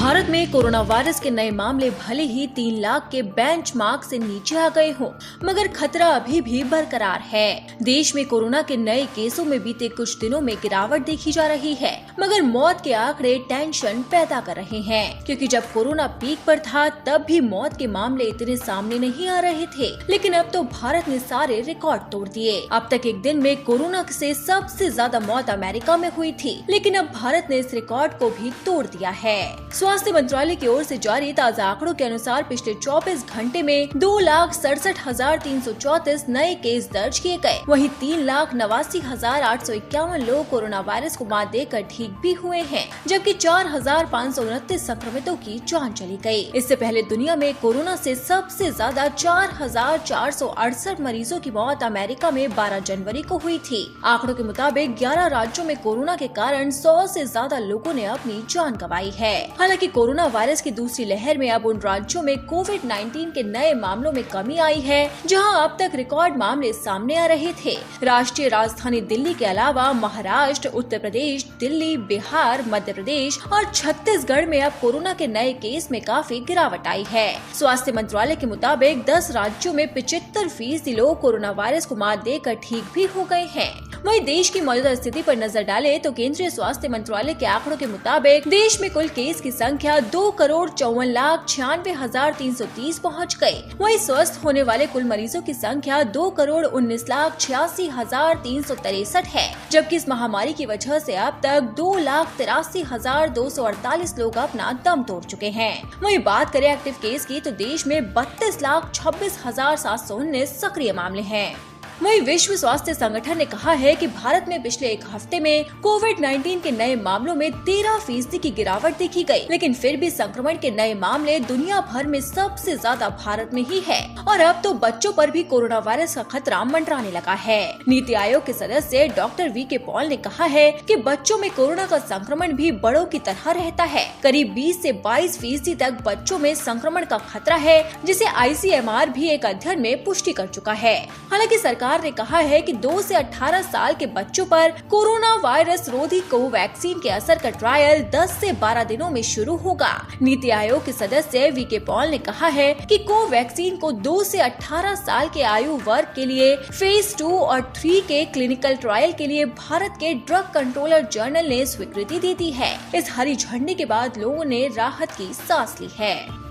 भारत में corona virus के नए मामले भले ही 3 लाख के बेंचमार्क से नीचे आ गए हों, मगर खतरा अभी भी बरकरार है। देश में कोरोना के नए केसों में बीते कुछ दिनों में गिरावट देखी जा रही है, मगर मौत के आंकड़े टेंशन पैदा कर रहे हैं, क्योंकि जब कोरोना पीक पर था तब भी मौत के मामले इतने सामने नहीं आ रहे थे, लेकिन अब तो भारत ने सारे रिकॉर्ड तोड़ दिए। अब तक एक दिन में कोरोना से सबसे ज्यादा मौत अमेरिका में हुई थी, लेकिन अब भारत ने इस रिकॉर्ड को भी तोड़ दिया है। स्वास्थ्य मंत्रालय की ओर से जारी ताजा आंकड़ों के अनुसार पिछले 24 घंटे में 2,67,334 नए केस दर्ज किए गए। वहीं 3,89,851 लोग कोरोना वायरस को मात देकर ठीक भी हुए हैं, जबकि 4,529 संक्रमितों की जान चली गई। इससे पहले दुनिया में कोरोना से सबसे ज्यादा 4,468 मरीजों की मौत अमेरिका में 12 जनवरी को हुई थी। आंकड़ों के मुताबिक 11 राज्यों में कोरोना के कारण 100 से ज्यादा लोगों ने अपनी जान गंवाई है। हालांकि कोरोना वायरस की दूसरी लहर में अब उन राज्यों में कोविड-19 के नए मामलों में कमी आई है जहां अब तक रिकॉर्ड मामले सामने आ रहे थे। राष्ट्रीय राजधानी दिल्ली के अलावा महाराष्ट्र, उत्तर प्रदेश, दिल्ली, बिहार, मध्य प्रदेश और छत्तीसगढ़ में अब कोरोना के नए केस में काफी गिरावट आई है। स्वास्थ्य मंत्रालय के मुताबिक 10 राज्यों में 75% लोग कोरोना वायरस को मात देकर ठीक भी हो गए हैं। वहीं देश की मौजूदा स्थिति पर नजर डालें तो केंद्रीय स्वास्थ्य मंत्रालय के आंकड़ों के मुताबिक देश में कुल केस की संख्या 2,54,96,330 पहुंच गई। वहीं स्वस्थ होने वाले कुल मरीजों की संख्या 2,19,86,363 है, जबकि इस महामारी की वजह से अब तक 2,83,248 लोग अपना दम तोड़ चुके हैं। वहीं बात करें एक्टिव केस की तो देश में 32,26,719 सक्रिय मामले हैं। वहीं विश्व स्वास्थ्य संगठन ने कहा है कि भारत में पिछले एक हफ्ते में कोविड-19 के नए मामलों में 13% की गिरावट देखी गई, लेकिन फिर भी संक्रमण के नए मामले दुनिया भर में सबसे ज्यादा भारत में ही है और अब तो बच्चों पर भी कोरोना वायरस का खतरा मंडराने लगा है। नीति आयोग के सदस्य डॉक्टर वी.के. पॉल ने कहा है कि बच्चों में कोरोना का संक्रमण भी बड़ों की तरह रहता है। करीब 20 से 22% तक बच्चों में संक्रमण का खतरा है, जिसे ICMR भी एक अध्ययन में पुष्टि कर चुका है। हालांकि सरकार ने कहा है कि 2 से 18 साल के बच्चों पर कोरोना वायरस रोधी कोवैक्सीन के असर का ट्रायल 10 से 12 दिनों में शुरू होगा। नीति आयोग के सदस्य वी.के. पॉल ने कहा है कि कोवैक्सीन को 2 से 18 साल के आयु वर्ग के लिए फेज 2 और 3 के क्लिनिकल ट्रायल के लिए भारत के ड्रग कंट्रोलर जर्नल ने स्वीकृति दे दी है। इस हरी झंडी के बाद लोगों ने राहत की सांस ली है।